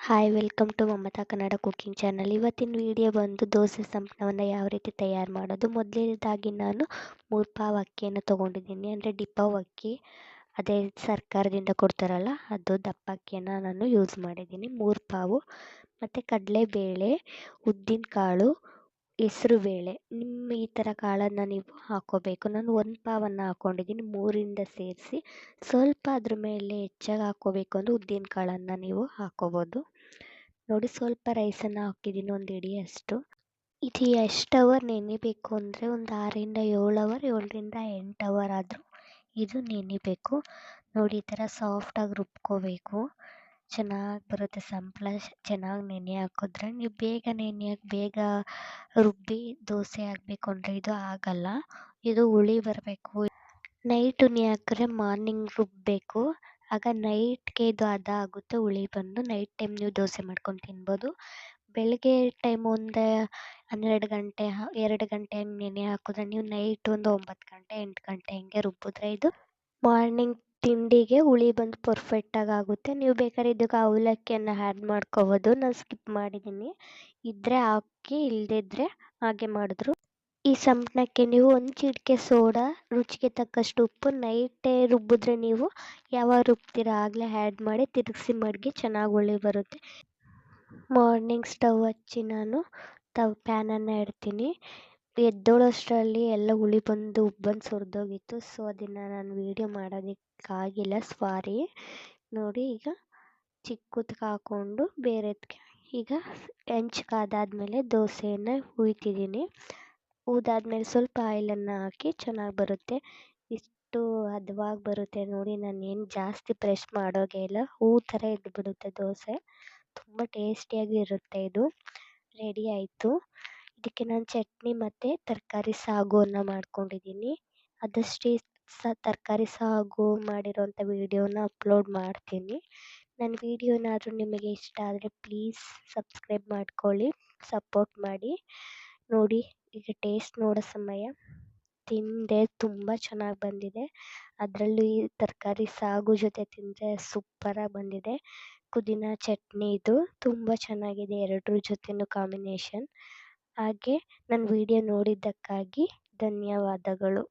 Hi welcome to Mamata Kannada cooking channel. ಇವತ್ತಿನ video ಬಂದು ದೋಸೆ ಸಂಪಣವನ್ನು ಯಾವ ರೀತಿ ತಯಾರು ಮಾಡೋದು. ಮೊದಲನೇದಾಗಿ ನಾನು 3 ಪಾವ್ ಅಕ್ಕಿಯನ್ನು ತೊಗೊಂಡಿದ್ದೀನಿ, ಅಂದರೆ ಡಿಪಾವ್ ಅಕ್ಕಿ, ಅದೇ ಸರ್ಕಾರದಿಂದ ಕೊಡ್ತಾರಲ್ಲ ಅದು ದಪ್ಪ ಅಕ್ಕಿಯನ್ನು ನಾನು ಯೂಸ್ ಮಾಡಿದ್ದೀನಿ 3 ಪಾವು. ಮತ್ತು ಕಡಲೆಬೇಳೆ, ಉದ್ದಿನಕಾಳು, ಹೆಸರುಬೇಳೆ, ನಿಮ್ಮ ಈ ಥರ ಕಾಳನ್ನು ನೀವು ಹಾಕ್ಕೋಬೇಕು. ನಾನು 1 ಪಾವನ್ನು ಹಾಕ್ಕೊಂಡಿದ್ದೀನಿ, 3ರಿಂದ ಸೇರಿಸಿ. ಸ್ವಲ್ಪ ಅದ್ರ ಮೇಲೆ ಹೆಚ್ಚಾಗಿ ಹಾಕ್ಕೋಬೇಕು ಅಂದರೆ ಉದ್ದಿನ ಕಾಳನ್ನು ನೀವು ಹಾಕ್ಕೋಬೋದು. ನೋಡಿ, ಸ್ವಲ್ಪ ರೈಸನ್ನು ಹಾಕಿದ್ದೀನಿ, 1 ಹಿಡಿಯಷ್ಟು. ಇದು ಎಷ್ಟು ಅವರ್ ನೆನಿಬೇಕು ಅಂದರೆ ಒಂದು 6ರಿಂದ 7 ಅವರ್, 7ರಿಂದ 8 ಅವರ್ ಆದರೂ ಇದು ನೆನಿಬೇಕು. ನೋಡಿ, ಈ ಥರ ಸಾಫ್ಟಾಗಿ ರುಬ್ಕೋಬೇಕು. ಚೆನ್ನಾಗಿ ಬರುತ್ತೆ ಸಂಪಳ ಚೆನ್ನಾಗಿ ನೆನೆ ಹಾಕಿದ್ರೆ. ನೀವು ಬೇಗ ರುಬ್ಬಿ ದೋಸೆ ಆಗಬೇಕು ಅಂದರೆ ಇದು ಆಗಲ್ಲ. ಇದು ಹುಳಿ ಬರಬೇಕು. ನೈಟ್ ಹಾಕಿದ್ರೆ ಮಾರ್ನಿಂಗ್ ರುಬ್ಬಬೇಕು, ಆಗ ನೈಟ್ಗೆ ಇದು ಆಗುತ್ತೆ. ಹುಳಿ ಬಂದು ನೈಟ್ ಟೈಮ್ ನೀವು ದೋಸೆ ಮಾಡ್ಕೊಂಡು ತಿನ್ಬೋದು. ಬೆಳಗ್ಗೆ ಟೈಮ್ ಒಂದು 12 ಗಂಟೆ 2 ಗಂಟೆ ಹಂಗೆ ನೆನೆ ಹಾಕಿದ್ರೆ ನೀವು ನೈಟ್ ಒಂದು 9 ಗಂಟೆ 8 ಗಂಟೆ ಹಿಂಗೆ ರುಬ್ಬಿದ್ರೆ ಇದು ಮಾರ್ನಿಂಗ್ ತಿಂಡಿಗೆ ಹುಳಿ ಬಂದು ಪರ್ಫೆಕ್ಟಾಗಿ ಆಗುತ್ತೆ. ನೀವು ಬೇಕಾದ್ರೆ ಇದಕ್ಕೆ ಅವಲಕ್ಕಿಯನ್ನು ಆ್ಯಡ್ ಮಾಡ್ಕೋಬೋದು. ನಾನು ಸ್ಕಿಪ್ ಮಾಡಿದ್ದೀನಿ, ಇದ್ದರೆ ಹಾಕಿ, ಇಲ್ಲದಿದ್ದರೆ ಹಾಗೆ ಮಾಡಿದ್ರು. ಈ ಸಂಪಣಕ್ಕೆ ನೀವು 1 ಚಿಟಿಕೆ ಸೋಡಾ, ರುಚಿಗೆ ತಕ್ಕಷ್ಟು ಉಪ್ಪು, ನೈಟೇ ರುಬ್ಬಿದ್ರೆ ನೀವು ಯಾವಾಗ ರುಬ್ತೀರ ಆಗಲೇ ಆ್ಯಡ್ ಮಾಡಿ ತಿರುಗಿಸಿ ಮಡಗಿ ಚೆನ್ನಾಗಿ ಹುಳಿ ಬರುತ್ತೆ. ಮಾರ್ನಿಂಗ್ ಸ್ಟವ್ ಹಚ್ಚಿ ನಾನು ಪ್ಯಾನನ್ನು ಇಡ್ತೀನಿ. ಎದ್ದೇಳೋಷ್ಟರಲ್ಲಿ ಎಲ್ಲ ಹುಳಿ ಬಂದು ಉಬ್ಬಂದು ಸುರಿದೋಗಿತ್ತು. ಸೊ ಅದನ್ನು ನಾನು ವೀಡಿಯೋ ಮಾಡೋದಕ್ಕಾಗಿಲ್ಲ, ಸಾರಿ. ನೋಡಿ, ಈಗ ಚಿಕ್ಕದಕ್ಕೆ ಹಾಕ್ಕೊಂಡು ಬೇರೆದಕ್ಕೆ ಈಗ ಹೆಂಚ್ಕಾದಾದ್ಮೇಲೆ ದೋಸೆಯನ್ನು ಹುಯ್ತಿದ್ದೀನಿ. ಹುಯ್ದಾದ್ಮೇಲೆ ಸ್ವಲ್ಪ ಆಯಿಲನ್ನು ಹಾಕಿ ಚೆನ್ನಾಗಿ ಬರುತ್ತೆ. ಇಷ್ಟು ಹದವಾಗಿ ಬರುತ್ತೆ ನೋಡಿ. ನಾನೇನು ಜಾಸ್ತಿ ಪ್ರೆಸ್ ಮಾಡೋಗೆ ಇಲ್ಲ, ಹೂ ಥರ ಎದ್ಬಿಡುತ್ತೆ ದೋಸೆ. ತುಂಬ ಟೇಸ್ಟಿಯಾಗಿ ಇರುತ್ತೆ. ಇದು ರೆಡಿ ಆಯಿತು. ಇದಕ್ಕೆ ನಾನು ಚಟ್ನಿ ಮತ್ತು ತರಕಾರಿ ಸಾಗುವನ್ನು ಮಾಡ್ಕೊಂಡಿದ್ದೀನಿ. ಆದಷ್ಟು ತರಕಾರಿ ಸಾಗು ಮಾಡಿರೋಂಥ ವೀಡಿಯೋನ ಅಪ್ಲೋಡ್ ಮಾಡ್ತೀನಿ. ನನ್ನ ವೀಡಿಯೋ ಏನಾದರೂ ನಿಮಗೆ ಇಷ್ಟ ಆದರೆ ಪ್ಲೀಸ್ ಸಬ್ಸ್ಕ್ರೈಬ್ ಮಾಡ್ಕೊಳ್ಳಿ, ಸಪೋರ್ಟ್ ಮಾಡಿ. ನೋಡಿ, ಈಗ ಟೇಸ್ಟ್ ನೋಡೋ ಸಮಯ. ತಿಂದೆ, ತುಂಬ ಚೆನ್ನಾಗಿ ಬಂದಿದೆ. ಅದರಲ್ಲೂ ಈ ತರಕಾರಿ ಸಾಗು ಜೊತೆ ತಿಂದರೆ ಸೂಪರಾಗಿ ಬಂದಿದೆ. ಪುದೀನ ಚಟ್ನಿ ಇದು ತುಂಬ ಚೆನ್ನಾಗಿದೆ, ಎರಡರ ಜೊತೆನೂ ಕಾಂಬಿನೇಷನ್. ಹಾಗೆ ನನ್ನ ವೀಡಿಯೋ ನೋಡಿದ್ದಕ್ಕಾಗಿ ಧನ್ಯವಾದಗಳು.